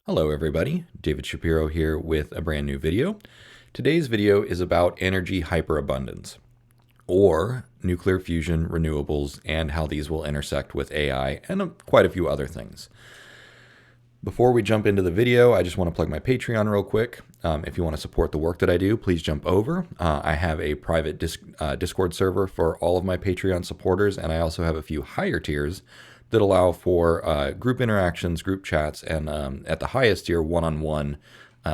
Hello everybody, David Shapiro here with a brand new video. Today's video is about energy hyperabundance, or nuclear fusion, renewables, and how these will intersect with AI and quite a few other things. Before we jump into the video, I just want to plug my Patreon real quick. If you want to support the work that I do, please jump over. I have a private Discord server for all of my Patreon supporters, and I also have a few higher tiers that allow for group interactions, group chats, and at the highest tier, one-on-one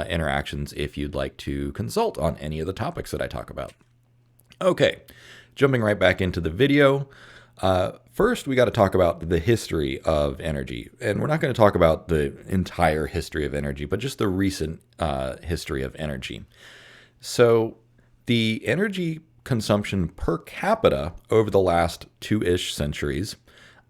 interactions if you'd like to consult on any of the topics that I talk about. Okay, jumping right back into the video. First, we got to talk about the history of energy. And we're not going to talk about the entire history of energy, but just the recent history of energy. So the energy consumption per capita over the last two-ish centuries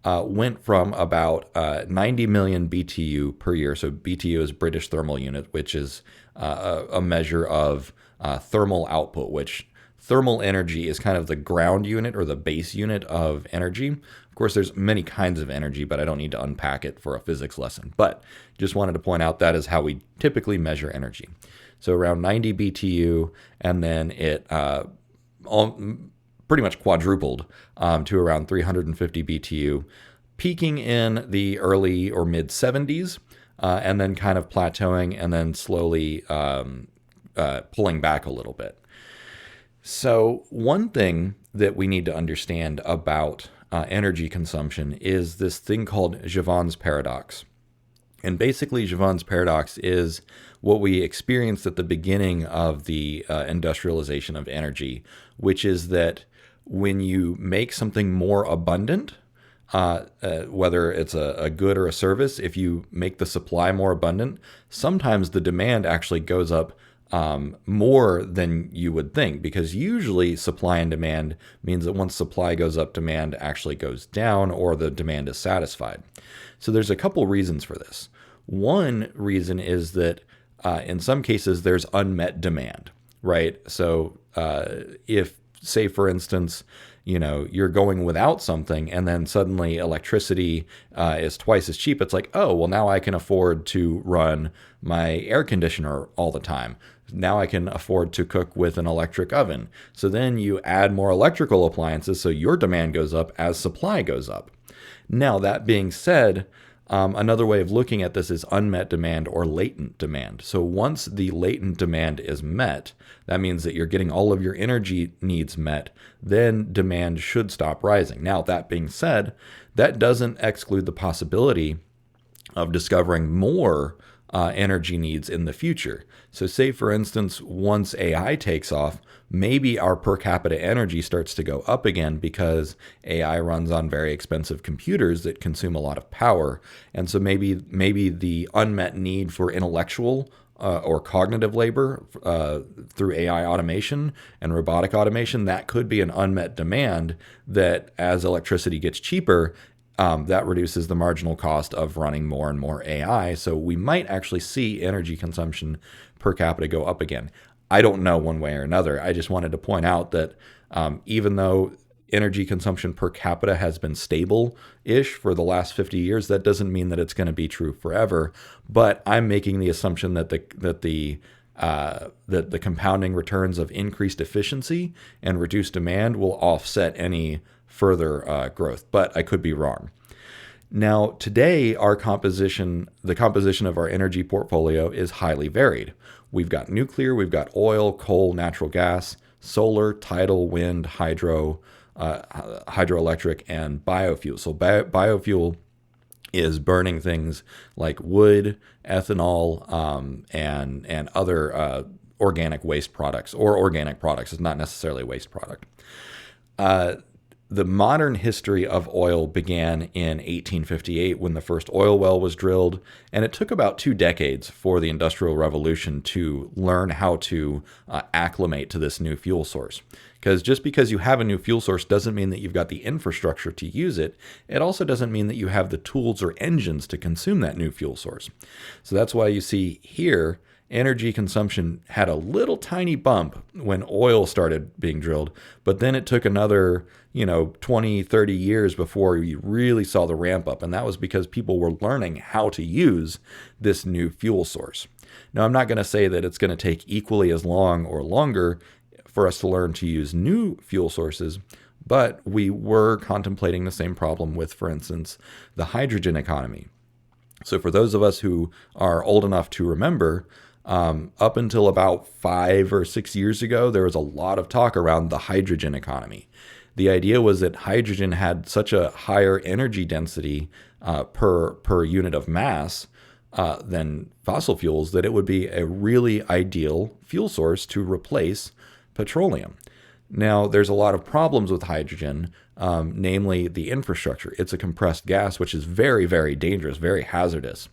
went from about 90 million BTU per year. So BTU is British thermal unit, which is a measure of thermal output, which thermal energy is kind of the ground unit or the base unit of energy. Of course, there's many kinds of energy, but I don't need to unpack it for a physics lesson. But just wanted to point out that is how we typically measure energy. So around 90 BTU, and then it pretty much quadrupled to around 350 BTU, peaking in the early or mid 70s, and then kind of plateauing and then slowly pulling back a little bit. So one thing that we need to understand about energy consumption is this thing called Jevons paradox. And basically, Jevons paradox is what we experienced at the beginning of the industrialization of energy, which is that when you make something more abundant, whether it's a good or a service, if you make the supply more abundant, sometimes the demand actually goes up more than you would think, because usually supply and demand means that once supply goes up, demand actually goes down, or the demand is satisfied. So there's a couple reasons for this. One reason is that in some cases there's unmet demand, right? So if, say for instance, you're going without something and then suddenly electricity is twice as cheap, it's like, oh, well, now I can afford to run my air conditioner all the time. Now I can afford to cook with an electric oven. So then you add more electrical appliances, so your demand goes up as supply goes up. Now, that being said, another way of looking at this is unmet demand or latent demand. So once the latent demand is met, that means that you're getting all of your energy needs met, then demand should stop rising. Now, that being said, that doesn't exclude the possibility of discovering more energy needs in the future. So say, for instance, once AI takes off, maybe our per capita energy starts to go up again because AI runs on very expensive computers that consume a lot of power. And so maybe the unmet need for intellectual or cognitive labor through AI automation and robotic automation, that could be an unmet demand that as electricity gets cheaper, that reduces the marginal cost of running more and more AI. So we might actually see energy consumption per capita go up again. I don't know one way or another. I just wanted to point out that even though energy consumption per capita has been stable-ish for the last 50 years, that doesn't mean that it's going to be true forever. But I'm making the assumption that the compounding returns of increased efficiency and reduced demand will offset any further growth, but I could be wrong. Now, today, the composition of our energy portfolio is highly varied. We've got nuclear, we've got oil, coal, natural gas, solar, tidal, wind, hydro, hydroelectric, and biofuel. So biofuel is burning things like wood, ethanol, and other organic waste products, or organic products. It's not necessarily a waste product. The modern history of oil began in 1858 when the first oil well was drilled, and it took about 2 decades for the Industrial Revolution to learn how to acclimate to this new fuel source. Because just because you have a new fuel source doesn't mean that you've got the infrastructure to use it. It also doesn't mean that you have the tools or engines to consume that new fuel source. So that's why you see here, energy consumption had a little tiny bump when oil started being drilled, but then it took another, 20, 30 years before you really saw the ramp up. And that was because people were learning how to use this new fuel source. Now, I'm not going to say that it's going to take equally as long or longer for us to learn to use new fuel sources, but we were contemplating the same problem with, for instance, the hydrogen economy. So for those of us who are old enough to remember, up until about 5 or 6 years ago, there was a lot of talk around the hydrogen economy. The idea was that hydrogen had such a higher energy density per unit of mass than fossil fuels that it would be a really ideal fuel source to replace petroleum. Now, there's a lot of problems with hydrogen, namely the infrastructure. It's a compressed gas, which is very, very dangerous, very hazardous.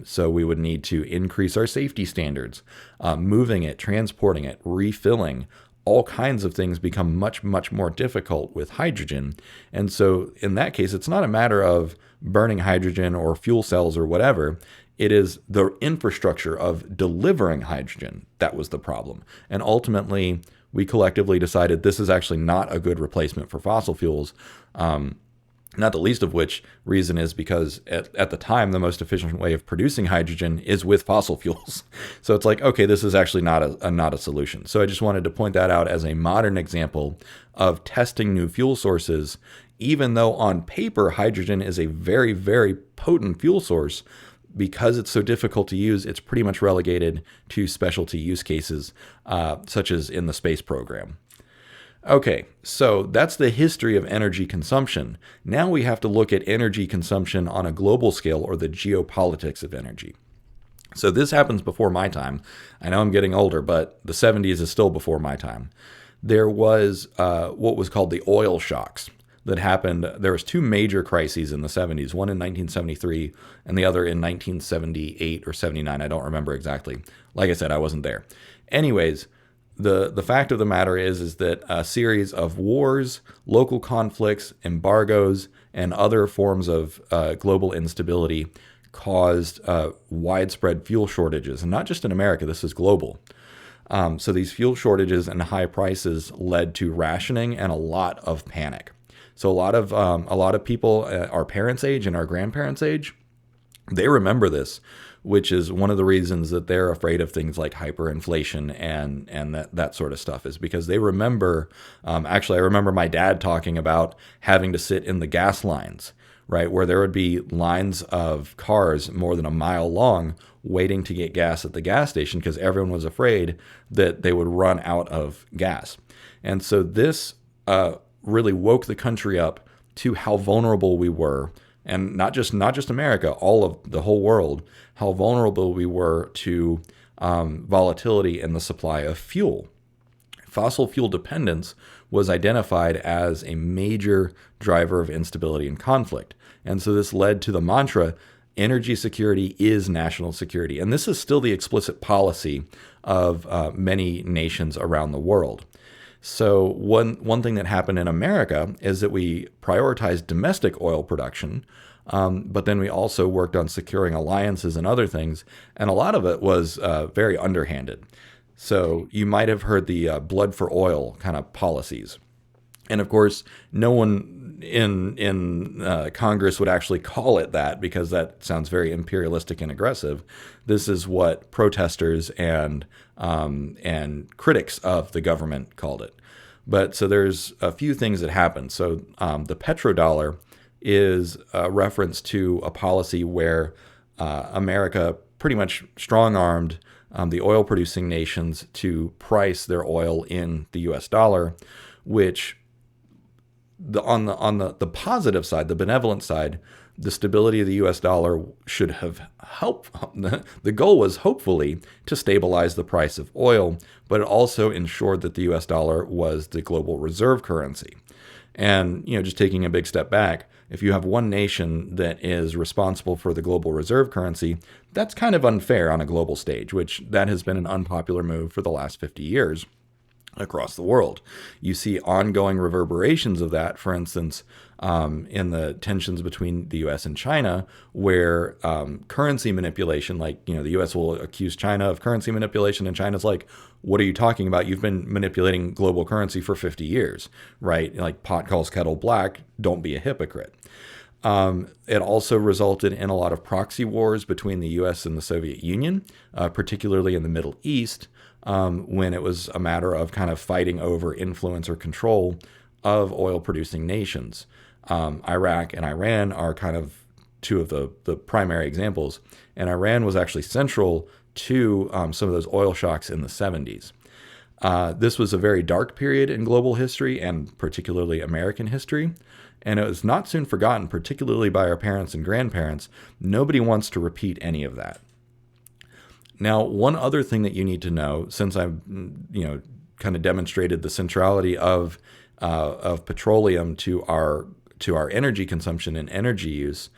So we would need to increase our safety standards, moving it, transporting it, refilling. All kinds of things become much, much more difficult with hydrogen. And so in that case, it's not a matter of burning hydrogen or fuel cells or whatever. It is the infrastructure of delivering hydrogen that was the problem. And ultimately, we collectively decided this is actually not a good replacement for fossil fuels. Not the least of which reason is because at the time, the most efficient way of producing hydrogen is with fossil fuels. So it's like, okay, this is actually not a solution. So I just wanted to point that out as a modern example of testing new fuel sources. Even though on paper, hydrogen is a very, very potent fuel source, because it's so difficult to use, it's pretty much relegated to specialty use cases, such as in the space program. Okay, so that's the history of energy consumption. Now we have to look at energy consumption on a global scale, or the geopolitics of energy. So this happens before my time. I know I'm getting older, but the 70s is still before my time. There was what was called the oil shocks that happened. There was 2 major crises in the 70s, one in 1973 and the other in 1978 or 79. I don't remember exactly. Like I said, I wasn't there. Anyways, the fact of the matter is that a series of wars, local conflicts, embargoes, and other forms of global instability caused widespread fuel shortages. And not just in America, this is global. So these fuel shortages and high prices led to rationing and a lot of panic. So a lot of people, our parents' age and our grandparents' age, they remember this, which is one of the reasons that they're afraid of things like hyperinflation and that sort of stuff, is because they remember. Actually, I remember my dad talking about having to sit in the gas lines, right, where there would be lines of cars more than a mile long waiting to get gas at the gas station because everyone was afraid that they would run out of gas. And so this really woke the country up to how vulnerable we were, and not just America, all of the whole world, how vulnerable we were to volatility in the supply of fuel. Fossil fuel dependence was identified as a major driver of instability and conflict. And so this led to the mantra, energy security is national security. And this is still the explicit policy of many nations around the world. So one thing that happened in America is that we prioritized domestic oil production, but then we also worked on securing alliances and other things, and a lot of it was very underhanded. So you might have heard the blood for oil kind of policies. And of course, no one in Congress would actually call it that, because that sounds very imperialistic and aggressive. This is what protesters and critics of the government called it. But so there's a few things that happened. So the petrodollar is a reference to a policy where America pretty much strong-armed the oil-producing nations to price their oil in the U.S. dollar, which on the positive side, the benevolent side, the stability of the U.S. dollar should have helped. The goal was hopefully to stabilize the price of oil, but it also ensured that the U.S. dollar was the global reserve currency. And, just taking a big step back, if you have one nation that is responsible for the global reserve currency, that's kind of unfair on a global stage, which that has been an unpopular move for the last 50 years. across the world. You see ongoing reverberations of that, for instance, in the tensions between the U.S. and China, where currency manipulation, like, the U.S. will accuse China of currency manipulation, and China's like, what are you talking about? You've been manipulating global currency for 50 years, right? Like, pot calls kettle black, don't be a hypocrite. It also resulted in a lot of proxy wars between the U.S. and the Soviet Union, particularly in the Middle East, when it was a matter of kind of fighting over influence or control of oil-producing nations. Iraq and Iran are kind of two of the primary examples, and Iran was actually central to some of those oil shocks in the 70s. This was a very dark period in global history and particularly American history, and it was not soon forgotten, particularly by our parents and grandparents. Nobody wants to repeat any of that. Now, one other thing that you need to know, since I've kind of demonstrated the centrality of petroleum to our energy consumption and energy use,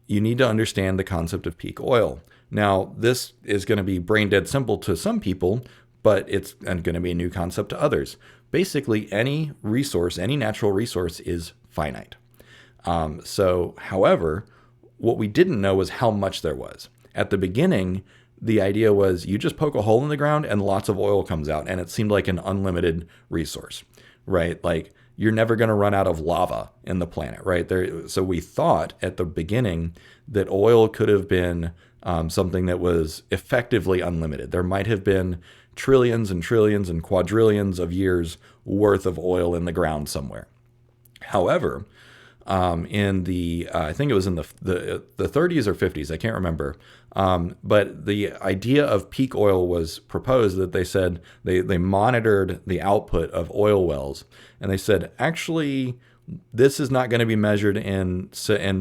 you need to understand the concept of peak oil. Now, this is going to be brain dead simple to some people, but it's going to be a new concept to others. Basically, any resource, any natural resource is finite. However, what we didn't know was how much there was. At the beginning, the idea was you just poke a hole in the ground and lots of oil comes out, and it seemed like an unlimited resource, right? Like, you're never going to run out of lava in the planet, right? So we thought at the beginning that oil could have been something that was effectively unlimited. There might have been trillions and trillions and quadrillions of years worth of oil in the ground somewhere. However, in the I think it was in the 30s or 50s, I can't remember, but the idea of peak oil was proposed. That they said they monitored the output of oil wells, and they said, actually, this is not going to be measured in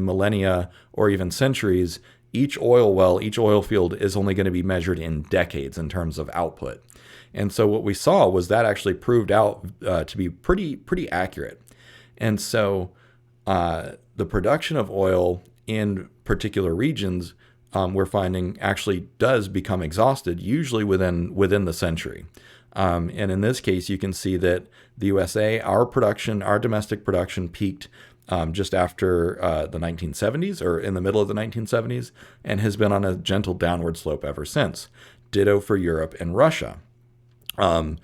millennia or even centuries. Each oil well, each oil field is only going to be measured in decades in terms of output. And so what we saw was that actually proved out to be pretty accurate. And so the production of oil in particular regions, we're finding actually does become exhausted, usually within the century. And in this case, you can see that the USA, our domestic production peaked just after the 1970s, or in the middle of the 1970s, and has been on a gentle downward slope ever since. Ditto for Europe and Russia. And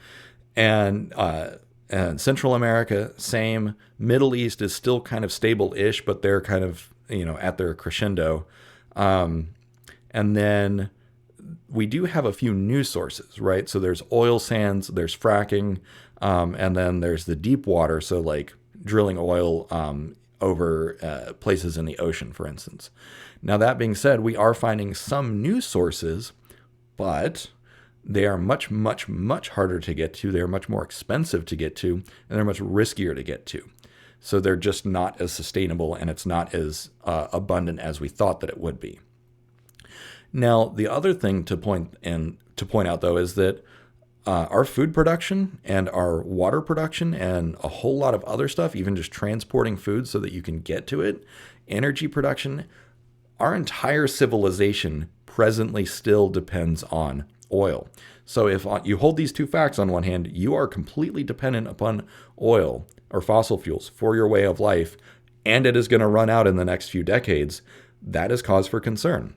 Central America, same. Middle East is still kind of stable-ish, but they're kind of, at their crescendo. And then we do have a few new sources, right? So there's oil sands, there's fracking, and then there's the deep water, so like drilling oil over places in the ocean, for instance. Now, that being said, we are finding some new sources, but they are much, much, much harder to get to. They're much more expensive to get to, and they're much riskier to get to. So they're just not as sustainable, and it's not as abundant as we thought that it would be. Now, the other thing to point out, though, is that our food production and our water production and a whole lot of other stuff, even just transporting food so that you can get to it, energy production, our entire civilization presently still depends on oil. So if you hold these two facts on one hand, you are completely dependent upon oil or fossil fuels for your way of life, and it is going to run out in the next few decades. That is cause for concern.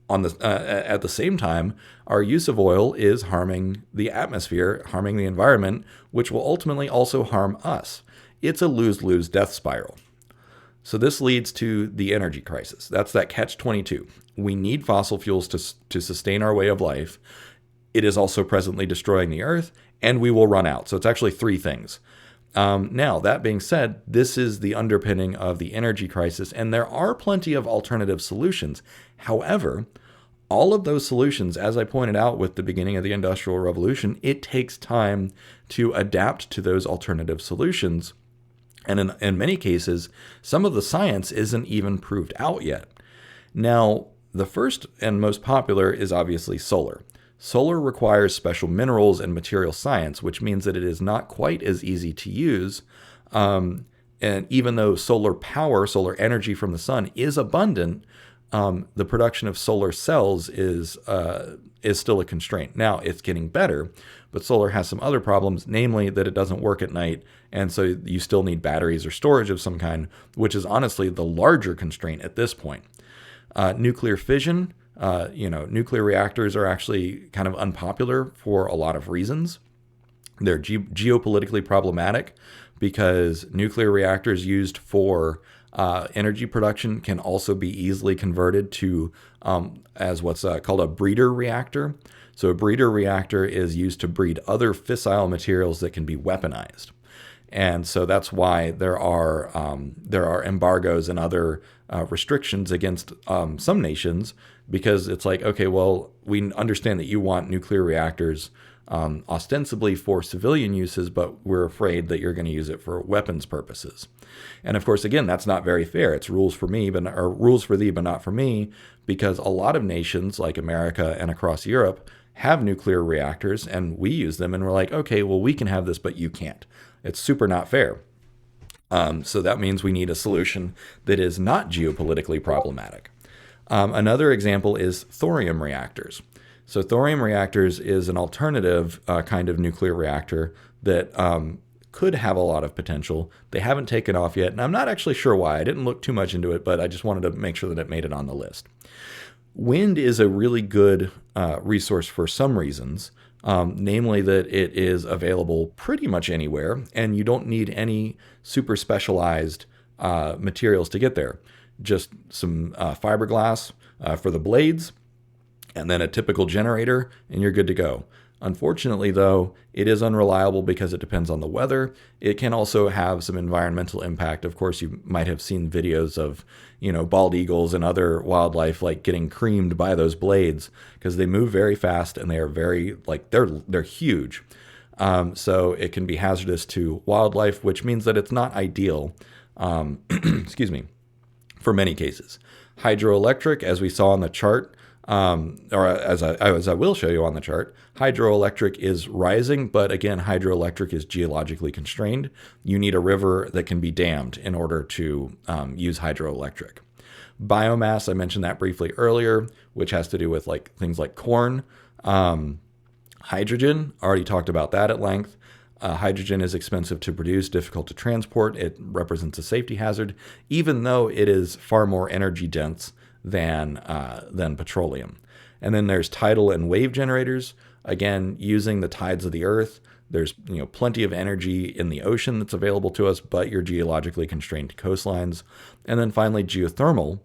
At the same time, our use of oil is harming the atmosphere, harming the environment, which will ultimately also harm us. It's a lose-lose death spiral. So this leads to the energy crisis. That's that catch-22. We need fossil fuels to sustain our way of life. It is also presently destroying the earth, and we will run out. So it's actually three things. Now, that being said, this is the underpinning of the energy crisis, and there are plenty of alternative solutions. However, all of those solutions, as I pointed out with the beginning of the Industrial Revolution, it takes time to adapt to those alternative solutions. And in many cases, some of the science isn't even proved out yet. Now, the first and most popular is obviously solar. Solar requires special minerals and material science, which means that it is not quite as easy to use. And even though solar power, solar energy from the sun is abundant, the production of solar cells is still a constraint. Now it's getting better, but solar has some other problems, namely that it doesn't work at night, and so you still need batteries or storage of some kind, which is honestly the larger constraint at this point. Nuclear fission, nuclear reactors are actually kind of unpopular for a lot of reasons. They're geopolitically problematic because nuclear reactors used for energy production can also be easily converted to as what's called a breeder reactor. So a breeder reactor is used to breed other fissile materials that can be weaponized. And so that's why there are embargoes and other restrictions against some nations, because it's like, okay, well, we understand that you want nuclear reactors ostensibly for civilian uses, but we're afraid that you're going to use it for weapons purposes. And of course, again, that's not very fair. It's rules for me, or rules for thee, but not for me, because a lot of nations like America and across Europe have nuclear reactors, and we use them, and we're like, okay, well, we can have this, but you can't. It's super not fair. So that means we need a solution that is not geopolitically problematic. Another example is thorium reactors. So thorium reactors is an alternative kind of nuclear reactor that could have a lot of potential. They haven't taken off yet, and I'm not actually sure why. I didn't look too much into it, but I just wanted to make sure that it made it on the list. Wind is a really good resource for some reasons, namely that it is available pretty much anywhere, and you don't need any super specialized materials to get there. Just some fiberglass for the blades, and then a typical generator, and you're good to go. Unfortunately, though, it is unreliable because it depends on the weather. It can also have some environmental impact. Of course, you might have seen videos of, bald eagles and other wildlife like getting creamed by those blades because they move very fast and they are very they're huge. So it can be hazardous to wildlife, which means that it's not ideal. Excuse me, for many cases. Hydroelectric, as we saw on the chart, or as I will show you on the chart, hydroelectric is rising, but again, hydroelectric is geologically constrained. You need a river that can be dammed in order to use hydroelectric. Biomass, I mentioned that briefly earlier, which has to do with things like corn. Hydrogen, already talked about that at length. Hydrogen is expensive to produce, difficult to transport. It represents a safety hazard, even though it is far more energy dense than petroleum. And then there's tidal and wave generators. Again, using the tides of the earth. There's plenty of energy in the ocean that's available to us, but you're geologically constrained to coastlines. And then finally, geothermal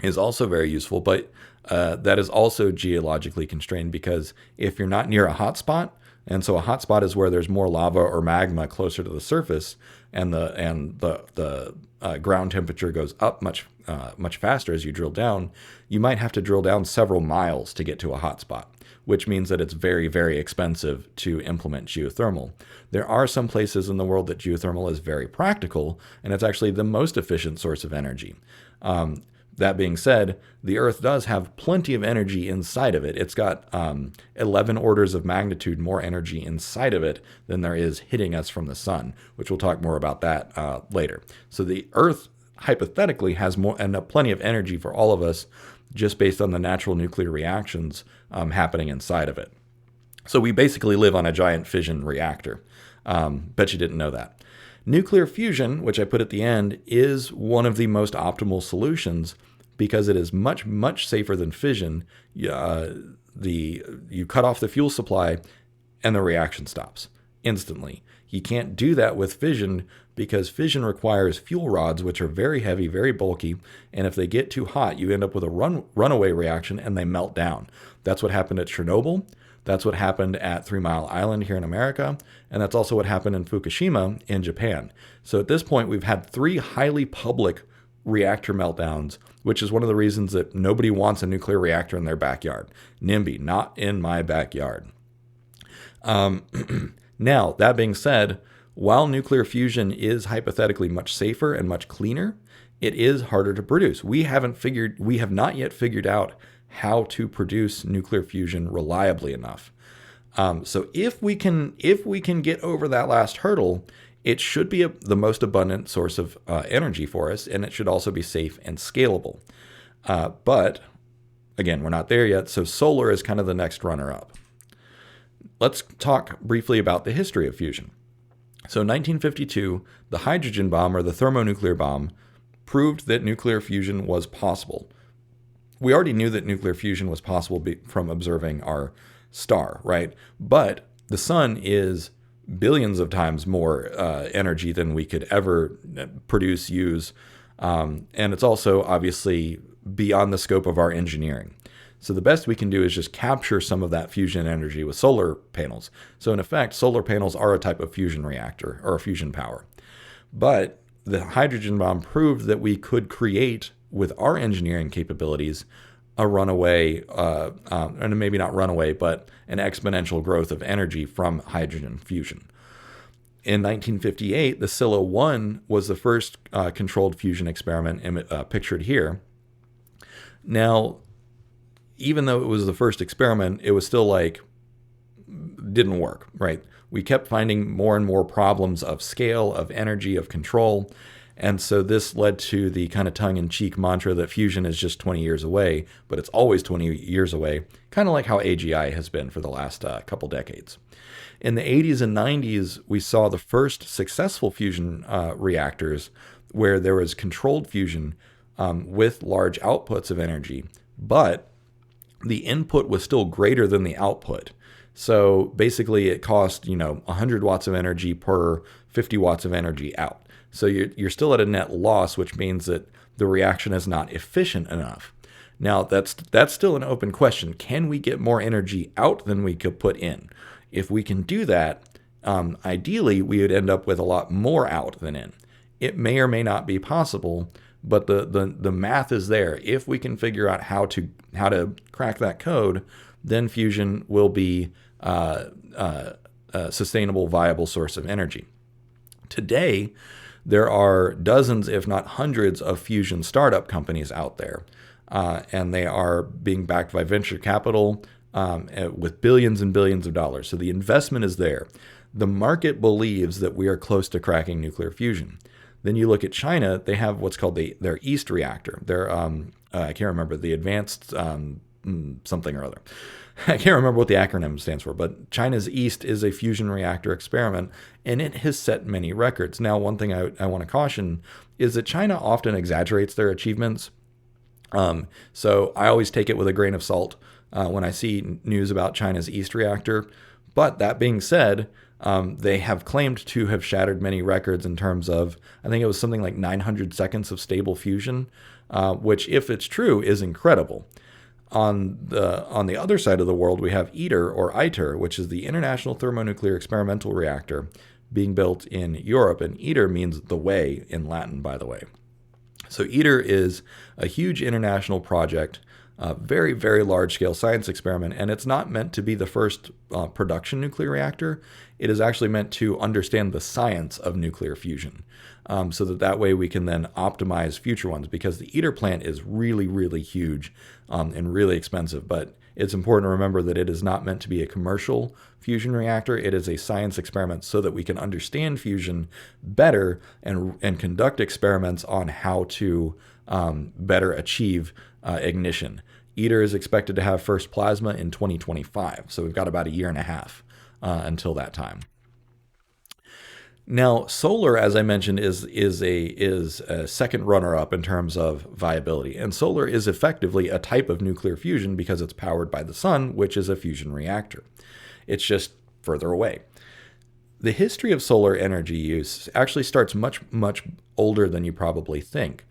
is also very useful, but that is also geologically constrained because if you're not near a hotspot, and so a hotspot is where there's more lava or magma closer to the surface, and the ground temperature goes up much faster as you drill down, you might have to drill down several miles to get to a hotspot, which means that it's very, very expensive to implement geothermal. There are some places in the world that geothermal is very practical, and it's actually the most efficient source of energy. That being said, the Earth does have plenty of energy inside of it. It's got 11 orders of magnitude more energy inside of it than there is hitting us from the sun, which we'll talk more about that later. So the Earth hypothetically has more and plenty of energy for all of us just based on the natural nuclear reactions happening inside of it. So we basically live on a giant fission reactor. Bet you didn't know that. Nuclear fusion, which I put at the end, is one of the most optimal solutions because it is much, much safer than fission. You cut off the fuel supply and the reaction stops instantly. You can't do that with fission because fission requires fuel rods, which are very heavy, very bulky, and if they get too hot, you end up with a runaway reaction and they melt down. That's what happened at Chernobyl. That's what happened at 3 Mile Island here in America, and that's also what happened in Fukushima in Japan. So at this point, we've had 3 highly public reactor meltdowns, which is one of the reasons that nobody wants a nuclear reactor in their backyard. NIMBY, not in my backyard. Now, that being said, while nuclear fusion is hypothetically much safer and much cleaner, it is harder to produce. We have not yet figured out how to produce nuclear fusion reliably enough. So if we can get over that last hurdle, it should be the most abundant source of energy for us, and it should also be safe and scalable. But again, we're not there yet, so solar is kind of the next runner-up. Let's talk briefly about the history of fusion. So in 1952, the hydrogen bomb, or the thermonuclear bomb, proved that nuclear fusion was possible. We already knew that nuclear fusion was possible from observing our star, right? But the sun is billions of times more energy than we could ever produce, use. And it's also obviously beyond the scope of our engineering. So the best we can do is just capture some of that fusion energy with solar panels. So in effect, solar panels are a type of fusion reactor or fusion power. But the hydrogen bomb proved that we could create, with our engineering capabilities, a runaway, and maybe not runaway, but an exponential growth of energy from hydrogen fusion. In 1958, the Silla 1 was the first controlled fusion experiment pictured here. Now, even though it was the first experiment, it was still didn't work, right? We kept finding more and more problems of scale, of energy, of control. And so this led to the kind of tongue-in-cheek mantra that fusion is just 20 years away, but it's always 20 years away, kind of like how AGI has been for the last couple decades. In the 80s and 90s, we saw the first successful fusion reactors where there was controlled fusion with large outputs of energy, but the input was still greater than the output. So basically it cost, 100 watts of energy per 50 watts of energy out. So you're still at a net loss, which means that the reaction is not efficient enough. Now, that's still an open question. Can we get more energy out than we could put in? If we can do that, ideally, we would end up with a lot more out than in. It may or may not be possible, but the math is there. If we can figure out how to crack that code, then fusion will be a sustainable, viable source of energy. Today, there are dozens, if not hundreds, of fusion startup companies out there, and they are being backed by venture capital with billions and billions of dollars. So the investment is there. The market believes that we are close to cracking nuclear fusion. Then you look at China, they have what's called their East reactor. Their I can't remember, the advanced something or other. I can't remember what the acronym stands for, but China's East is a fusion reactor experiment, and it has set many records. Now, one thing I want to caution is that China often exaggerates their achievements. So I always take it with a grain of salt when I see news about China's East reactor. But that being said, they have claimed to have shattered many records in terms of, I think it was something like 900 seconds of stable fusion, which, if it's true, is incredible. On the other side of the world, we have ITER, which is the International Thermonuclear Experimental Reactor, being built in Europe. And ITER means the way in Latin, by the way. So ITER is a huge international project, a very, very large-scale science experiment, and it's not meant to be the first production nuclear reactor. It is actually meant to understand the science of nuclear fusion, so that way we can then optimize future ones, because the ITER plant is really, really huge and really expensive. But it's important to remember that it is not meant to be a commercial fusion reactor. It is a science experiment so that we can understand fusion better and conduct experiments on how to better achieve ignition. ITER is expected to have first plasma in 2025, so we've got about a year and a half until that time. Now, solar, as I mentioned, is a second runner-up in terms of viability, and solar is effectively a type of nuclear fusion because it's powered by the sun, which is a fusion reactor. It's just further away. The history of solar energy use actually starts much, much older than you probably think.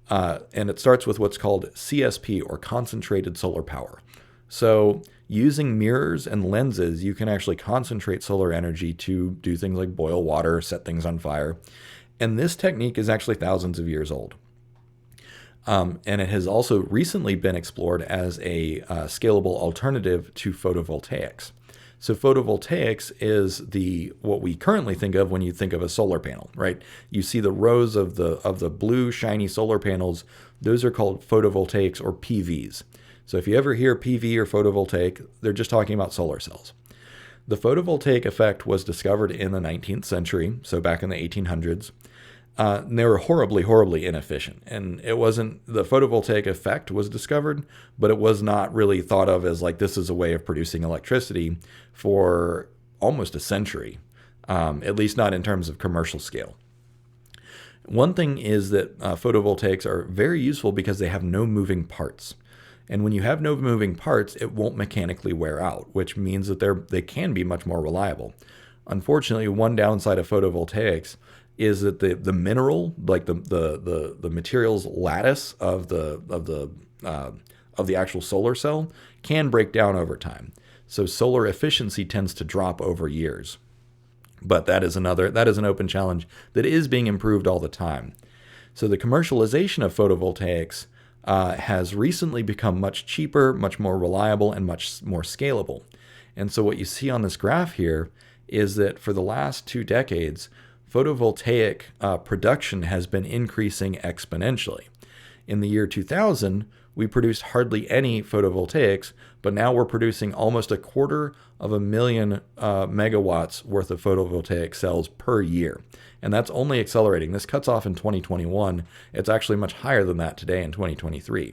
And it starts with what's called CSP, or concentrated solar power. So using mirrors and lenses, you can actually concentrate solar energy to do things like boil water, set things on fire. And this technique is actually thousands of years old. And it has also recently been explored as a scalable alternative to photovoltaics. So photovoltaics is what we currently think of when you think of a solar panel, right? You see the rows of the blue shiny solar panels. Those are called photovoltaics, or PVs. So if you ever hear PV or photovoltaic, they're just talking about solar cells. The photovoltaic effect was discovered in the 19th century, so back in the 1800s. And they were horribly, horribly inefficient. And it wasn't, the photovoltaic effect was discovered, but it was not really thought of as like this is a way of producing electricity for almost a century, at least not in terms of commercial scale. One thing is that photovoltaics are very useful because they have no moving parts. And when you have no moving parts, it won't mechanically wear out, which means that they can be much more reliable. Unfortunately, one downside of photovoltaics is that the mineral, like the materials lattice of the actual solar cell, can break down over time. So solar efficiency tends to drop over years. But that is an open challenge that is being improved all the time. So the commercialization of photovoltaics has recently become much cheaper, much more reliable, and much more scalable. And so what you see on this graph here is that for the last 2 decades, photovoltaic production has been increasing exponentially. In the year 2000, we produced hardly any photovoltaics, but now we're producing almost 250,000 megawatts worth of photovoltaic cells per year. And that's only accelerating. This cuts off in 2021. It's actually much higher than that today in 2023.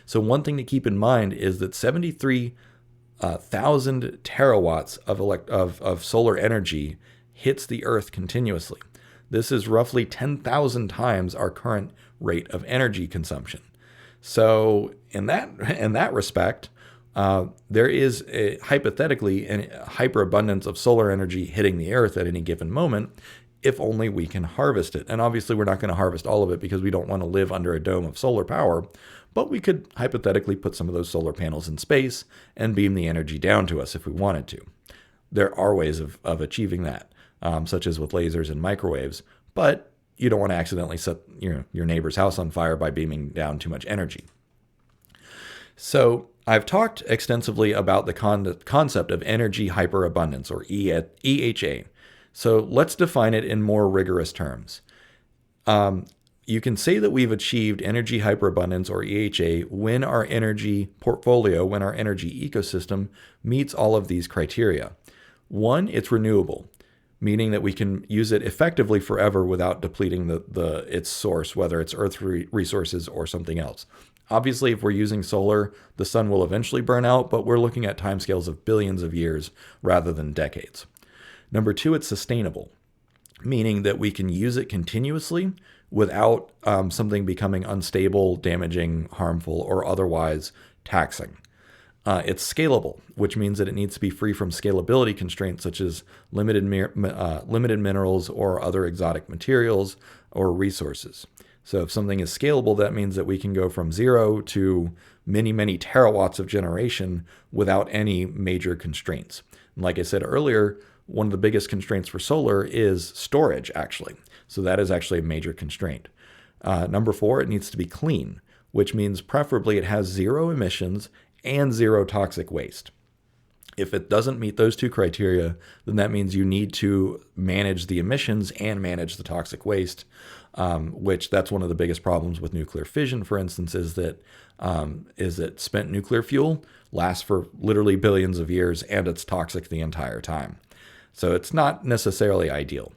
So one thing to keep in mind is that 73,000 terawatts of solar energy hits the Earth continuously. This is roughly 10,000 times our current rate of energy consumption. So in that respect, there is hypothetically a hyperabundance of solar energy hitting the Earth at any given moment, if only we can harvest it. And obviously, we're not going to harvest all of it because we don't want to live under a dome of solar power, but we could hypothetically put some of those solar panels in space and beam the energy down to us if we wanted to. There are ways of achieving that, such as with lasers and microwaves, but you don't want to accidentally set your neighbor's house on fire by beaming down too much energy. So I've talked extensively about the concept of energy hyperabundance, or EHA. So let's define it in more rigorous terms. You can say that we've achieved energy hyperabundance, or EHA, when our energy portfolio, when our energy ecosystem meets all of these criteria. One, it's renewable, meaning that we can use it effectively forever without depleting its source, whether it's earth resources or something else. Obviously, if we're using solar, the sun will eventually burn out, but we're looking at timescales of billions of years rather than decades. Number 2, it's sustainable, meaning that we can use it continuously without something becoming unstable, damaging, harmful, or otherwise taxing. It's scalable, which means that it needs to be free from scalability constraints such as limited minerals or other exotic materials or resources. So if something is scalable, that means that we can go from 0 to many, many terawatts of generation without any major constraints. And like I said earlier, one of the biggest constraints for solar is storage, actually. So that is actually a major constraint. Number 4, it needs to be clean, which means preferably it has 0 emissions and 0 toxic waste. If it doesn't meet those 2 criteria, then that means you need to manage the emissions and manage the toxic waste, which that's one of the biggest problems with nuclear fission, for instance, is that spent nuclear fuel lasts for literally billions of years and it's toxic the entire time. So it's not necessarily ideal.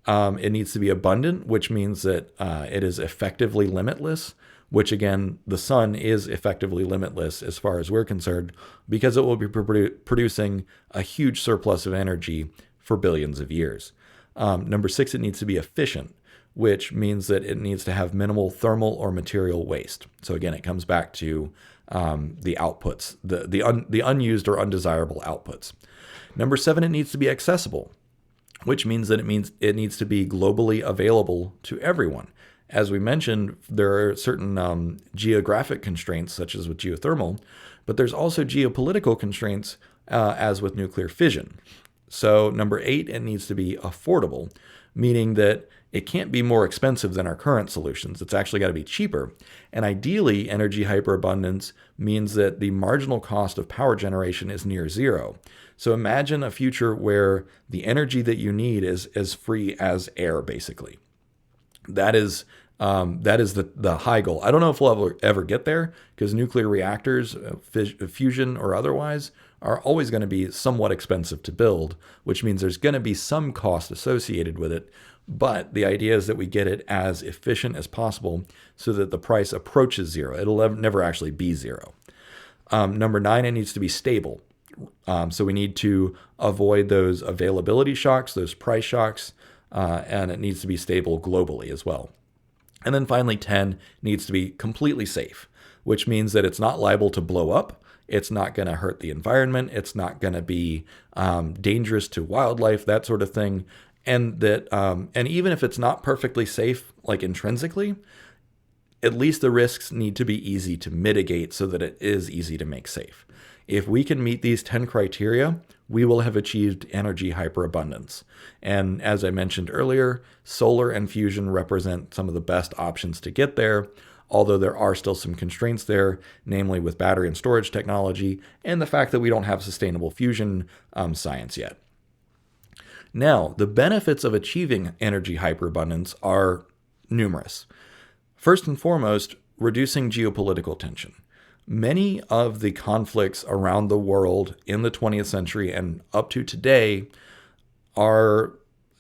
It needs to be abundant, which means that it is effectively limitless, which again, the sun is effectively limitless as far as we're concerned, because it will be producing a huge surplus of energy for billions of years. Number 6, it needs to be efficient, which means that it needs to have minimal thermal or material waste. So again, it comes back to the outputs, the unused or undesirable outputs. Number 7, it needs to be accessible, which means that it needs to be globally available to everyone. As we mentioned, there are certain geographic constraints, such as with geothermal, but there's also geopolitical constraints, as with nuclear fission. So number 8, it needs to be affordable, meaning that it can't be more expensive than our current solutions. It's actually got to be cheaper. And ideally, energy hyperabundance means that the marginal cost of power generation is near 0. So imagine a future where the energy that you need is as free as air, basically. That is the high goal. I don't know if we'll ever get there, because nuclear reactors, fusion or otherwise, are always going to be somewhat expensive to build, which means there's going to be some cost associated with it. But the idea is that we get it as efficient as possible so that the price approaches zero. It'll never actually be zero. Number 9, it needs to be stable. So we need to avoid those availability shocks, those price shocks, and it needs to be stable globally as well. And then finally, 10 needs to be completely safe, which means that it's not liable to blow up. It's not going to hurt the environment. It's not going to be dangerous to wildlife, that sort of thing. And that, and even if it's not perfectly safe, like intrinsically, at least the risks need to be easy to mitigate so that it is easy to make safe. If we can meet these 10 criteria, we will have achieved energy hyperabundance. And as I mentioned earlier, solar and fusion represent some of the best options to get there, although there are still some constraints there, namely with battery and storage technology and the fact that we don't have sustainable fusion science yet. Now, the benefits of achieving energy hyperabundance are numerous. First and foremost, reducing geopolitical tension. Many of the conflicts around the world in the 20th century and up to today are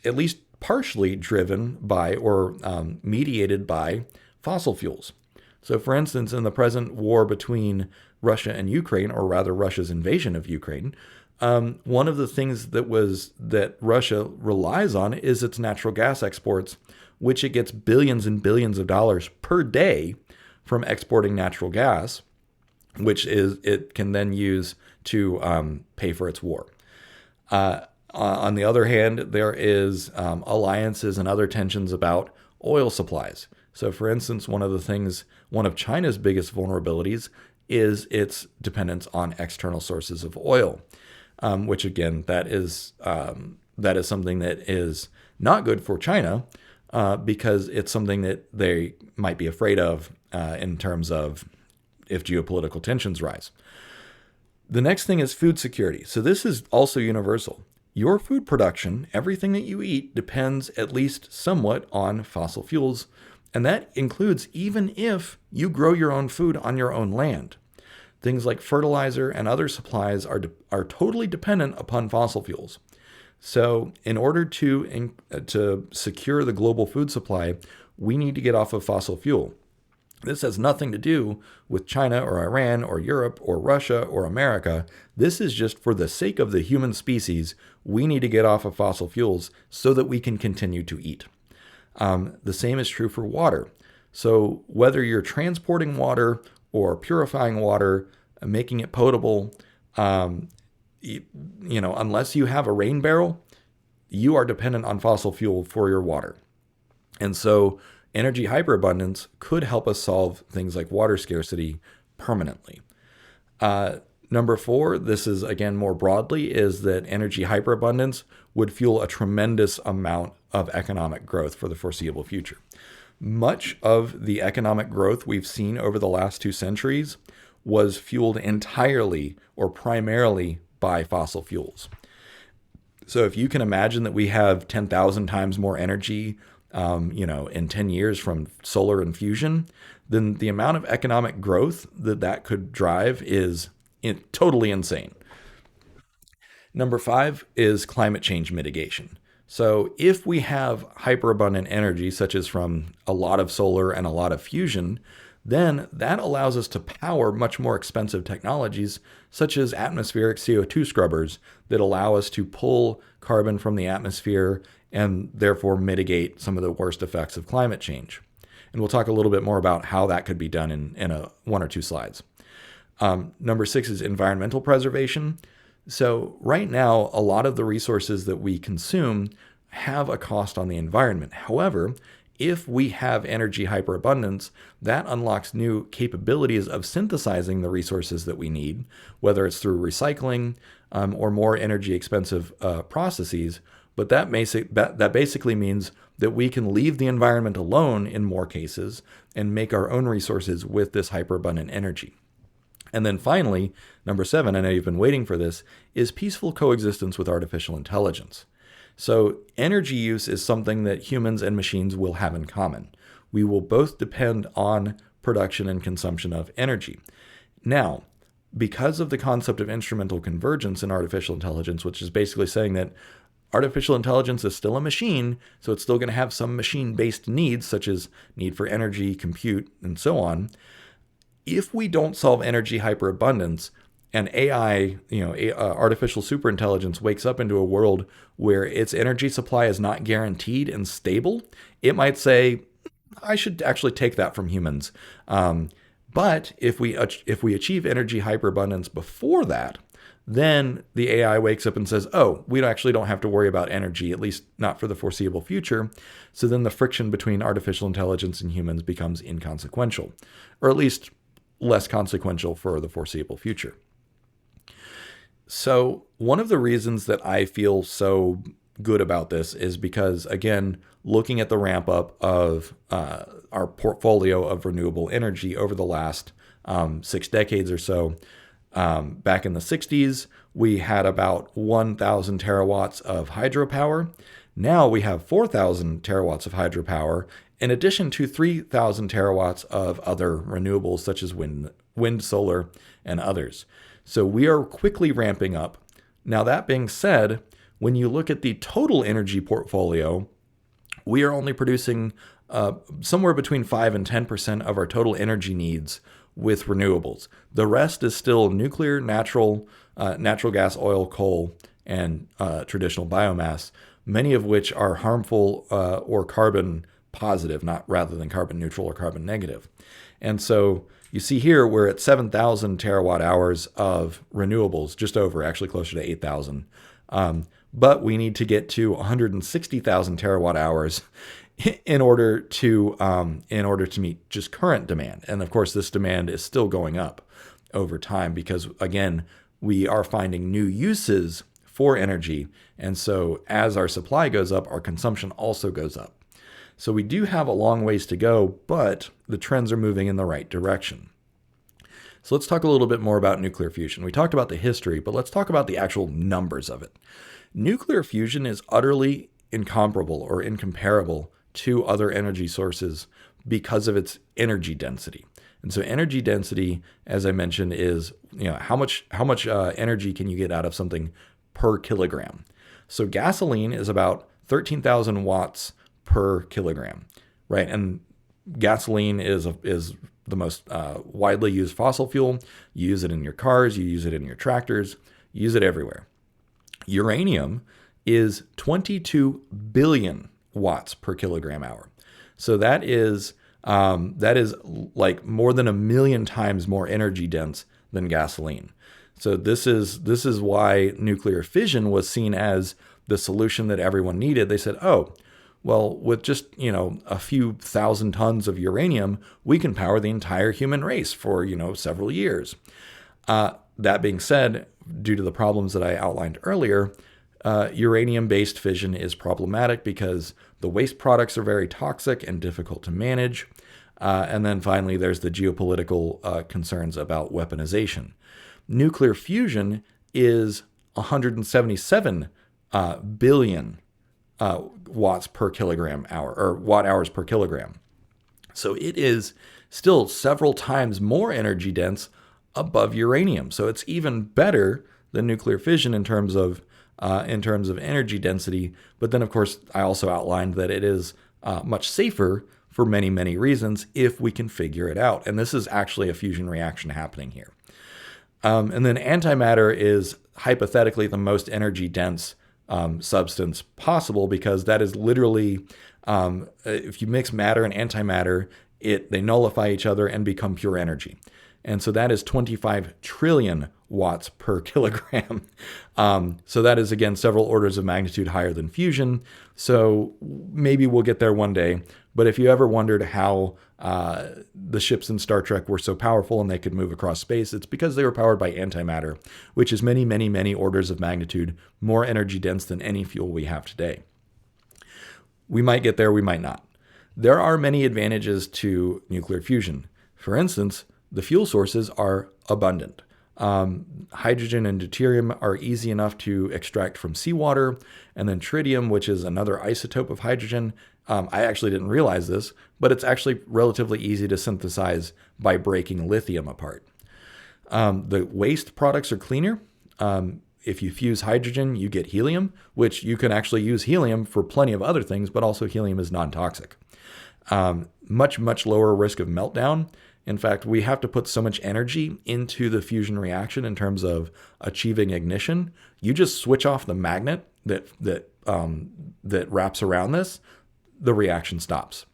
at least partially driven by or mediated by fossil fuels. So, for instance, in the present war between Russia and Ukraine, or rather Russia's invasion of Ukraine, one of the things that Russia relies on is its natural gas exports, which it gets billions and billions of dollars per day from exporting natural gas, which it can then use to pay for its war. On the other hand, there is alliances and other tensions about oil supplies. So, for instance, one of China's biggest vulnerabilities is its dependence on external sources of oil, which again, that is something that is not good for China because it's something that they might be afraid of in terms of if geopolitical tensions rise. The next thing is food security. So this is also universal. Your food production, everything that you eat, depends at least somewhat on fossil fuels, and that includes even if you grow your own food on your own land. Things like fertilizer and other supplies are totally dependent upon fossil fuels. So in order to secure the global food supply, we need to get off of fossil fuel. This has nothing to do with China or Iran or Europe or Russia or America. This is just for the sake of the human species. We need to get off of fossil fuels so that we can continue to eat. The same is true for water. So whether you're transporting water or purifying water, making it potable, unless you have a rain barrel, you are dependent on fossil fuel for your water. And so energy hyperabundance could help us solve things like water scarcity permanently. Number 4, this is again more broadly, is that energy hyperabundance would fuel a tremendous amount of economic growth for the foreseeable future. Much of the economic growth we've seen over the last 2 centuries was fueled entirely or primarily by fossil fuels. So if you can imagine that we have 10,000 times more energy in 10 years from solar and fusion, then the amount of economic growth that could drive is totally insane. Number 5 is climate change mitigation. So if we have hyperabundant energy, such as from a lot of solar and a lot of fusion, then that allows us to power much more expensive technologies, such as atmospheric CO2 scrubbers that allow us to pull carbon from the atmosphere and therefore mitigate some of the worst effects of climate change. And we'll talk a little bit more about how that could be done in 1 or 2 slides. Number 6 is environmental preservation. So right now, a lot of the resources that we consume have a cost on the environment. However, if we have energy hyperabundance, that unlocks new capabilities of synthesizing the resources that we need, whether it's through recycling or more energy expensive processes. But that basically means that we can leave the environment alone in more cases and make our own resources with this hyperabundant energy. And then finally, number 7, I know you've been waiting for this, is peaceful coexistence with artificial intelligence. So energy use is something that humans and machines will have in common. We will both depend on production and consumption of energy. Now, because of the concept of instrumental convergence in artificial intelligence, which is basically saying that artificial intelligence is still a machine, so it's still going to have some machine-based needs, such as need for energy, compute, and so on. If we don't solve energy hyperabundance, and AI, artificial superintelligence wakes up into a world where its energy supply is not guaranteed and stable, it might say, I should actually take that from humans. But if we achieve energy hyperabundance before that, then the AI wakes up and says, oh, we actually don't have to worry about energy, at least not for the foreseeable future. So then the friction between artificial intelligence and humans becomes inconsequential, or at least less consequential for the foreseeable future. So one of the reasons that I feel so good about this is because, again, looking at the ramp up of our portfolio of renewable energy over the last 6 decades or so, back in the 60s, we had about 1,000 terawatts of hydropower. Now we have 4,000 terawatts of hydropower, in addition to 3,000 terawatts of other renewables such as wind, solar, and others. So we are quickly ramping up. Now, that being said, when you look at the total energy portfolio, we are only producing somewhere between 5 and 10% of our total energy needs with renewables. The rest is still nuclear, natural gas, oil, coal, and traditional biomass, many of which are harmful or carbon positive, not rather than carbon neutral or carbon negative. And so you see here, we're at 7,000 terawatt hours of renewables, just over, actually closer to 8,000. But we need to get to 160,000 terawatt hours in order to meet just current demand. And of course, this demand is still going up over time because, again, we are finding new uses for energy. And so as our supply goes up, our consumption also goes up. So we do have a long ways to go, but the trends are moving in the right direction. So let's talk a little bit more about nuclear fusion. We talked about the history, but let's talk about the actual numbers of it. Nuclear fusion is utterly incomparable or incomparable to other energy sources because of its energy density. And so energy density, as I mentioned, is how much energy can you get out of something per kilogram. So gasoline is about 13,000 watts per kilogram, right? And gasoline is the most widely used fossil fuel. You use it in your cars, you use it in your tractors, you use it everywhere. Uranium is 22 billion watts per kilogram hour. So that is like more than 1 million times more energy dense than gasoline. So this is why nuclear fission was seen as the solution that everyone needed. They said, oh, well, with just, a few thousand tons of uranium, we can power the entire human race for, several years. That being said, due to the problems that I outlined earlier, uranium-based fission is problematic because the waste products are very toxic and difficult to manage. And then finally, there's the geopolitical concerns about weaponization. Nuclear fusion is 177 billion watts per kilogram hour, or watt hours per kilogram. So it is still several times more energy dense above uranium. So it's even better than nuclear fission in terms of energy density. But then, of course, I also outlined that it is much safer for many, many reasons if we can figure it out. And this is actually a fusion reaction happening here. And then antimatter is hypothetically the most energy dense substance possible, because that is literally, if you mix matter and antimatter, they nullify each other and become pure energy. And so that is 25 trillion watts per kilogram. So that is, again, several orders of magnitude higher than fusion. So maybe we'll get there one day. But if you ever wondered how the ships in Star Trek were so powerful and they could move across space, it's because they were powered by antimatter, which is many, many, many orders of magnitude more energy dense than any fuel we have today. We might get there, we might not. There are many advantages to nuclear fusion. For instance, the fuel sources are abundant. Hydrogen and deuterium are easy enough to extract from seawater, and then tritium, which is another isotope of hydrogen. I actually didn't realize this, but it's actually relatively easy to synthesize by breaking lithium apart. The waste products are cleaner. if you fuse hydrogen, you get helium, which you can actually use helium for plenty of other things, but also helium is non-toxic. Much, much lower risk of meltdown. In fact, we have to put so much energy into the fusion reaction in terms of achieving ignition. You just switch off the magnet that wraps around this, the reaction stops.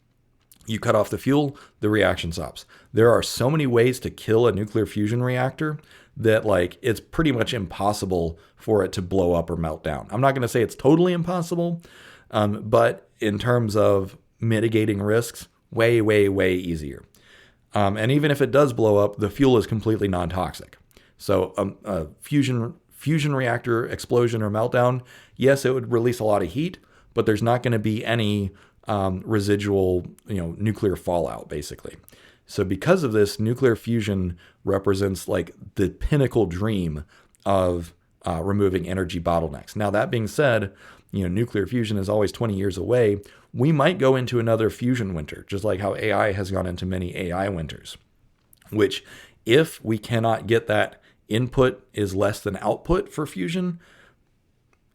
You cut off the fuel, the reaction stops. There are so many ways to kill a nuclear fusion reactor that like it's pretty much impossible for it to blow up or melt down. I'm not going to say it's totally impossible, but in terms of mitigating risks, way, way, way easier. And even if it does blow up, the fuel is completely non-toxic. So a fusion reactor explosion or meltdown, yes, it would release a lot of heat, but there's not going to be any residual, nuclear fallout, basically. So because of this, nuclear fusion represents like the pinnacle dream of removing energy bottlenecks. Now, that being said, nuclear fusion is always 20 years away. We might go into another fusion winter, just like how AI has gone into many AI winters, which if we cannot get that input is less than output for fusion,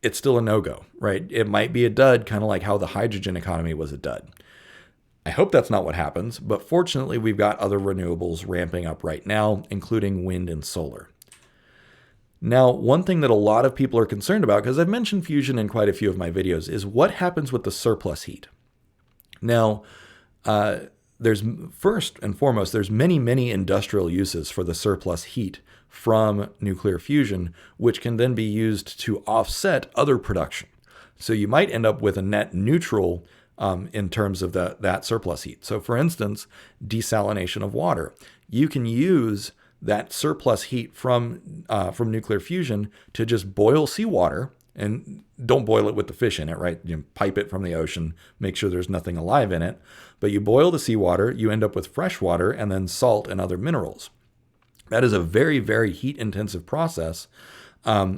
it's still a no-go, right? It might be a dud, kind of like how the hydrogen economy was a dud. I hope that's not what happens, but fortunately, we've got other renewables ramping up right now, including wind and solar. Now, one thing that a lot of people are concerned about, because I've mentioned fusion in quite a few of my videos, is what happens with the surplus heat. Now, there's first and foremost, there's many, many industrial uses for the surplus heat from nuclear fusion, which can then be used to offset other production. So you might end up with a net neutral in terms of that surplus heat. So for instance, desalination of water. You can use that surplus heat from nuclear fusion to just boil seawater, and don't boil it with the fish in it, right? You pipe it from the ocean, make sure there's nothing alive in it. But you boil the seawater, you end up with fresh water and then salt and other minerals. That is a very, very heat-intensive process,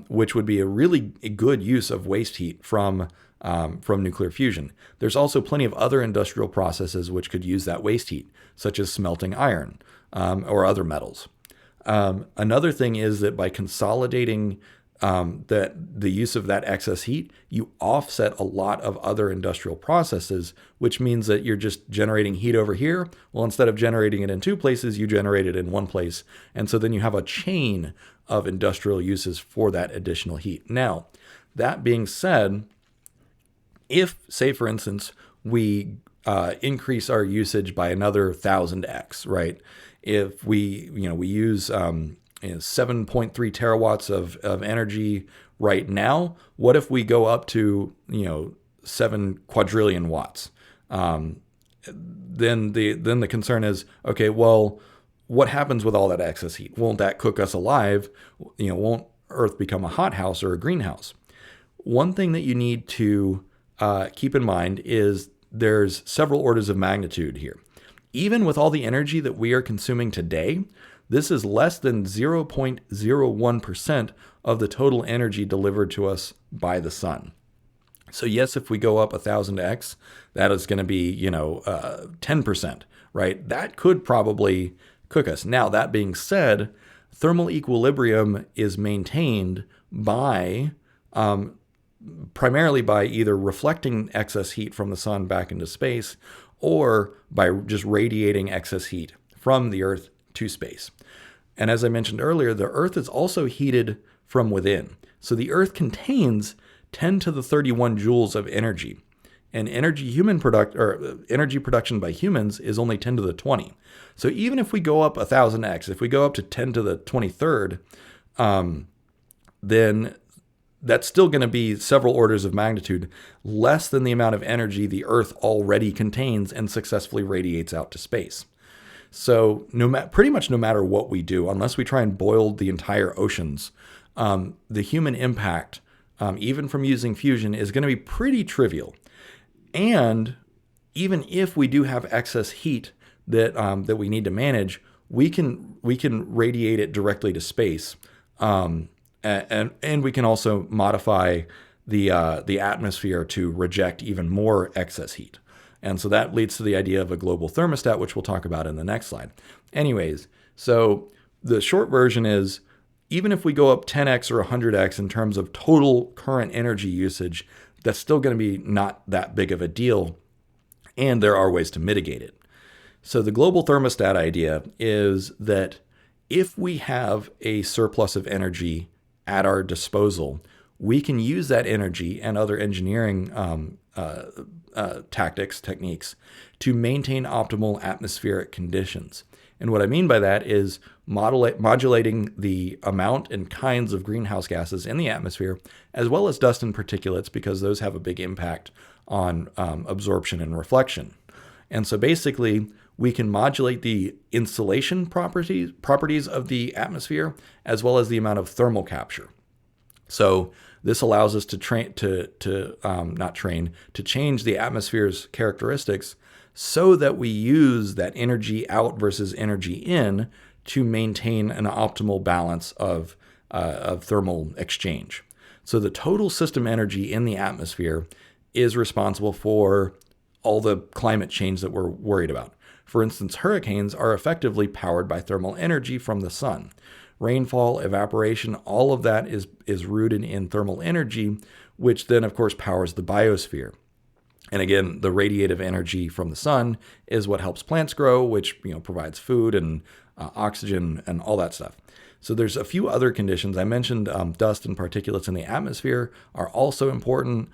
which would be a really good use of waste heat from nuclear fusion. There's also plenty of other industrial processes which could use that waste heat, such as smelting iron or other metals. Another thing is that by consolidating the use of that excess heat, you offset a lot of other industrial processes, which means that you're just generating heat over here. Well, instead of generating it in two places, you generate it in one place. And so then you have a chain of industrial uses for that additional heat. Now, that being said, if, say, for instance, we increase our usage by another 1,000x, right? If we use 7.3 terawatts of energy right now, what if we go up to 7 quadrillion watts? Then the concern is, okay, well, what happens with all that excess heat? Won't that cook us alive? Won't Earth become a hothouse or a greenhouse? One thing that you need to keep in mind is there's several orders of magnitude here. Even with all the energy that we are consuming today, this is less than 0.01% of the total energy delivered to us by the sun. So yes, if we go up 1,000x, that is going to be 10%, right? That could probably cook us. Now, that being said, thermal equilibrium is maintained by primarily by either reflecting excess heat from the sun back into space or by just radiating excess heat from the Earth to space. And as I mentioned earlier, the Earth is also heated from within. So the Earth contains 10 to the 31 joules of energy. And energy production by humans is only 10 to the 20. So even if we go up 1,000x, if we go up to 10 to the 23rd, then that's still going to be several orders of magnitude less than the amount of energy the Earth already contains and successfully radiates out to space. So pretty much no matter what we do, unless we try and boil the entire oceans, the human impact, even from using fusion, is going to be pretty trivial. And even if we do have excess heat that we need to manage, we can radiate it directly to space. And we can also modify the atmosphere to reject even more excess heat. And so that leads to the idea of a global thermostat, which we'll talk about in the next slide. Anyways, so the short version is even if we go up 10x or 100x in terms of total current energy usage, that's still going to be not that big of a deal. And there are ways to mitigate it. So the global thermostat idea is that if we have a surplus of energy at our disposal, we can use that energy and other engineering techniques to maintain optimal atmospheric conditions. And what I mean by that is modulating the amount and kinds of greenhouse gases in the atmosphere, as well as dust and particulates, because those have a big impact on absorption and reflection. And so basically, we can modulate the insulation properties of the atmosphere, as well as the amount of thermal capture. So this allows us to change the atmosphere's characteristics so that we use that energy out versus energy in to maintain an optimal balance of thermal exchange. So the total system energy in the atmosphere is responsible for all the climate change that we're worried about. For instance, hurricanes are effectively powered by thermal energy from the sun. Rainfall, evaporation, all of that is rooted in thermal energy, which then, of course, powers the biosphere. And again, the radiative energy from the sun is what helps plants grow, which provides food and oxygen and all that stuff. So there's a few other conditions. I mentioned dust and particulates in the atmosphere are also important.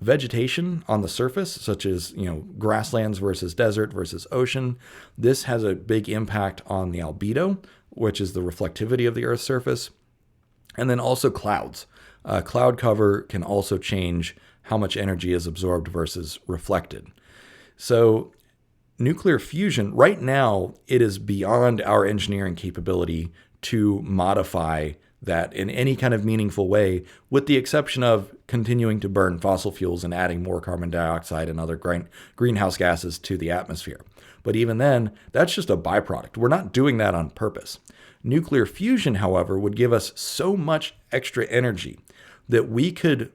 Vegetation on the surface, such as grasslands versus desert versus ocean, this has a big impact on the albedo, which is the reflectivity of the Earth's surface. And then also clouds. Cloud cover can also change how much energy is absorbed versus reflected. So nuclear fusion, right now, it is beyond our engineering capability to modify that in any kind of meaningful way, with the exception of continuing to burn fossil fuels and adding more carbon dioxide and other greenhouse gases to the atmosphere. But even then, that's just a byproduct. We're not doing that on purpose. Nuclear fusion, however, would give us so much extra energy that we could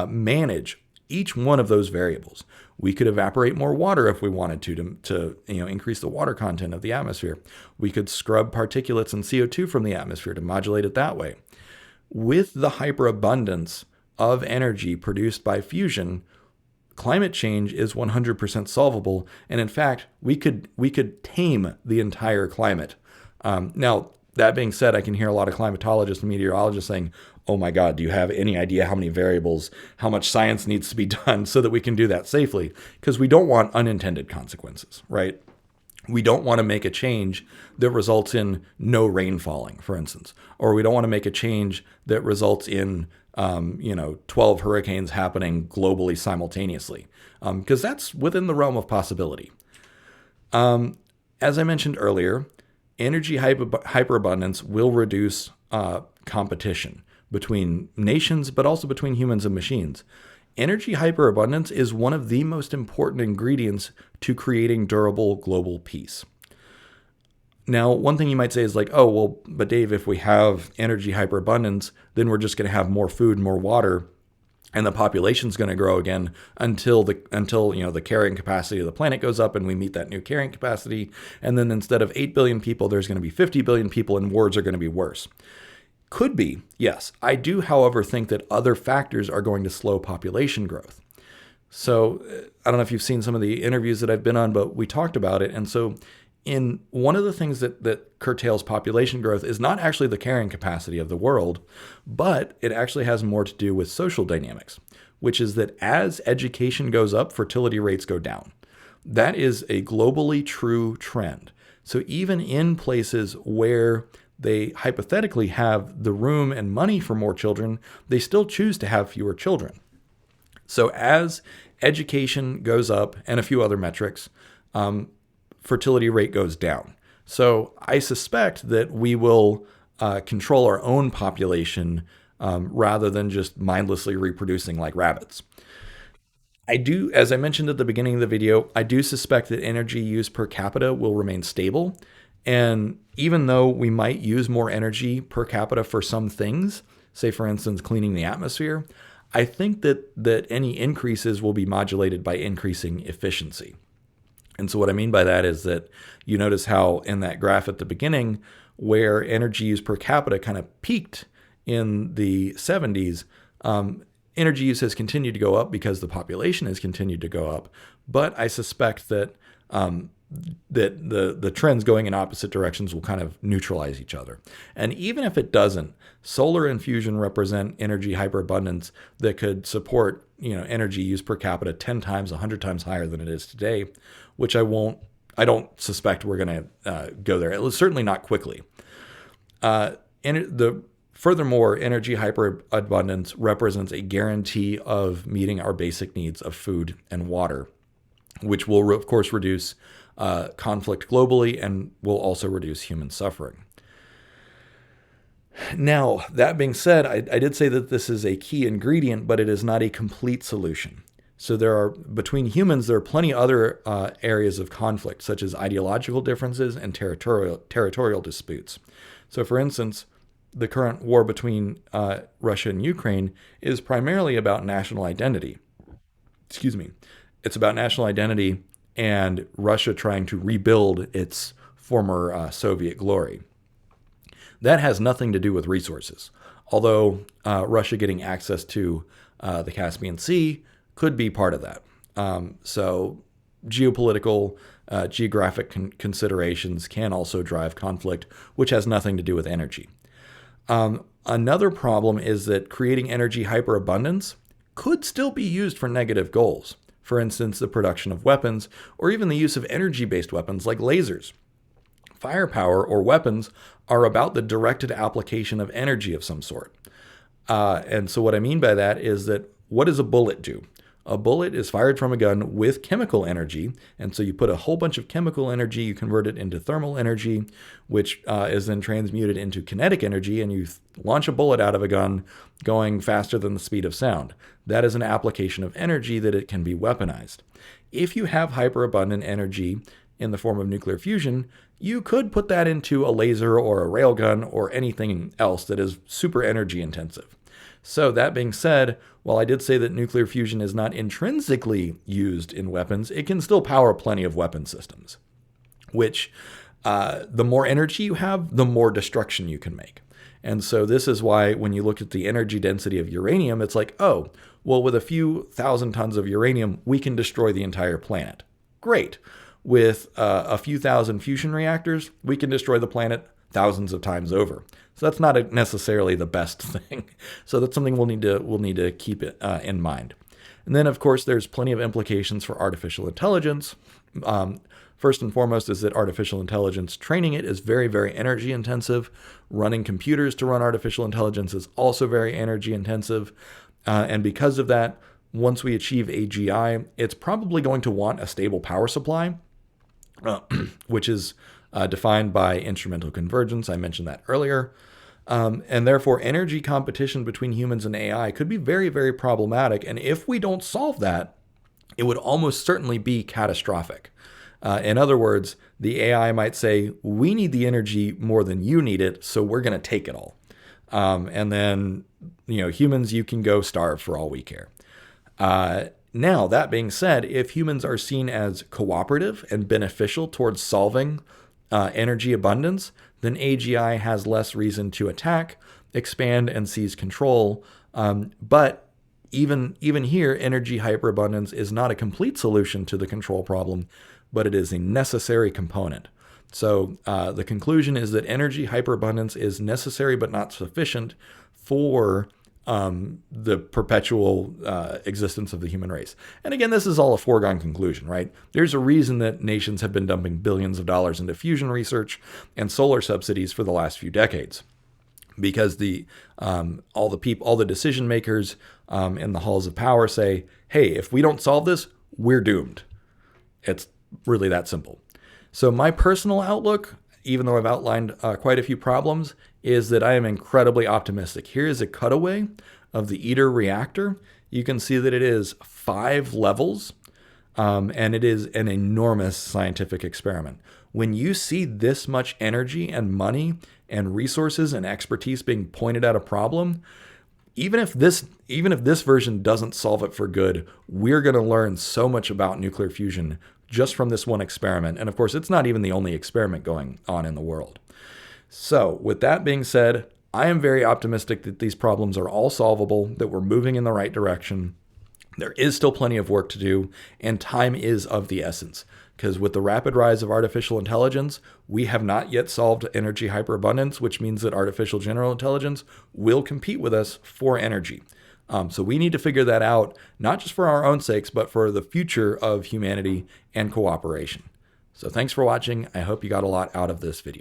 manage each one of those variables. We could evaporate more water if we wanted to increase the water content of the atmosphere. We could scrub particulates and CO2 from the atmosphere to modulate it that way. With the hyperabundance of energy produced by fusion, climate change is 100% solvable. And in fact, we could tame the entire climate. Now, that being said, I can hear a lot of climatologists and meteorologists saying, oh my God, do you have any idea how many variables, how much science needs to be done so that we can do that safely? Because we don't want unintended consequences, right? We don't want to make a change that results in no rain falling, for instance, or we don't want to make a change that results in 12 hurricanes happening globally simultaneously, because that's within the realm of possibility. As I mentioned earlier, energy hyperabundance will reduce competition between nations, but also between humans and machines. Energy hyperabundance is one of the most important ingredients to creating durable global peace. Now, one thing you might say is like, oh, well, but Dave, if we have energy hyperabundance, then we're just going to have more food and more water, and the population's going to grow again until the carrying capacity of the planet goes up and we meet that new carrying capacity. And then instead of 8 billion people, there's going to be 50 billion people, and wars are going to be worse. Could be, yes. I do, however, think that other factors are going to slow population growth. So I don't know if you've seen some of the interviews that I've been on, but we talked about it. And so in one of the things that curtails population growth is not actually the carrying capacity of the world, but it actually has more to do with social dynamics, which is that as education goes up, fertility rates go down. That is a globally true trend. So even in places where they hypothetically have the room and money for more children, they still choose to have fewer children. So as education goes up and a few other metrics, fertility rate goes down. So I suspect that we will control our own population rather than just mindlessly reproducing like rabbits. I do, as I mentioned at the beginning of the video, I do suspect that energy use per capita will remain stable. And even though we might use more energy per capita for some things, say for instance, cleaning the atmosphere, I think that any increases will be modulated by increasing efficiency. And so what I mean by that is that you notice how in that graph at the beginning, where energy use per capita kind of peaked in the 70s, energy use has continued to go up because the population has continued to go up. But I suspect that the trends going in opposite directions will kind of neutralize each other. And even if it doesn't, solar and fusion represent energy hyperabundance that could support energy use per capita 10 times, 100 times higher than it is today, which I don't suspect we're going to go there. It was certainly not quickly. Furthermore, energy hyperabundance represents a guarantee of meeting our basic needs of food and water, which will, of course, reduce conflict globally and will also reduce human suffering. Now, that being said, I did say that this is a key ingredient, but it is not a complete solution. So between humans, there are plenty other areas of conflict, such as ideological differences and territorial disputes. So, for instance, the current war between Russia and Ukraine is primarily about national identity. It's about national identity and Russia trying to rebuild its former Soviet glory. That has nothing to do with resources, although Russia getting access to the Caspian Sea could be part of that. So geopolitical, geographic considerations can also drive conflict, which has nothing to do with energy. Another problem is that creating energy hyperabundance could still be used for negative goals. For instance, the production of weapons, or even the use of energy-based weapons like lasers. Firepower or weapons are about the directed application of energy of some sort. And so what I mean by that is that what does a bullet do? A bullet is fired from a gun with chemical energy. And so you put a whole bunch of chemical energy, you convert it into thermal energy, which is then transmuted into kinetic energy, and you launch a bullet out of a gun going faster than the speed of sound. That is an application of energy that it can be weaponized. If you have hyperabundant energy in the form of nuclear fusion, you could put that into a laser or a railgun or anything else that is super energy intensive. So that being said, while I did say that nuclear fusion is not intrinsically used in weapons, it can still power plenty of weapon systems, which the more energy you have, the more destruction you can make. And so this is why when you look at the energy density of uranium, it's like, oh, well, with a few thousand tons of uranium, we can destroy the entire planet. Great. With a few thousand fusion reactors, we can destroy the planet thousands of times over. So that's not necessarily the best thing. So that's something we'll need to keep it in mind. And then, of course, there's plenty of implications for artificial intelligence. First and foremost is that artificial intelligence training it is very, very energy intensive. Running computers to run artificial intelligence is also very energy intensive. And because of that, once we achieve AGI, it's probably going to want a stable power supply, which is defined by instrumental convergence. I mentioned that earlier. And therefore, energy competition between humans and AI could be very, very problematic. And if we don't solve that, it would almost certainly be catastrophic. In other words, the AI might say, we need the energy more than you need it, so we're going to take it all. And then, humans, you can go starve for all we care. Now, that being said, if humans are seen as cooperative and beneficial towards solving energy abundance, then AGI has less reason to attack, expand, and seize control. But even here, energy hyperabundance is not a complete solution to the control problem, but it is a necessary component. So the conclusion is that energy hyperabundance is necessary but not sufficient for the perpetual existence of the human race. And again, this is all a foregone conclusion, right? There's a reason that nations have been dumping billions of dollars into fusion research and solar subsidies for the last few decades, because all the decision makers in the halls of power say, hey, if we don't solve this, we're doomed. It's really that simple. So my personal outlook, even though I've outlined quite a few problems, is that I am incredibly optimistic. Here is a cutaway of the ITER reactor. You can see that it is 5 levels, and it is an enormous scientific experiment. When you see this much energy and money and resources and expertise being pointed at a problem, even if this version doesn't solve it for good, we're going to learn so much about nuclear fusion just from this one experiment. And of course, it's not even the only experiment going on in the world. So, with that being said, I am very optimistic that these problems are all solvable, that we're moving in the right direction. There is still plenty of work to do, and time is of the essence. Because with the rapid rise of artificial intelligence, we have not yet solved energy hyperabundance, which means that artificial general intelligence will compete with us for energy. So we need to figure that out, not just for our own sakes, but for the future of humanity and cooperation. So thanks for watching. I hope you got a lot out of this video.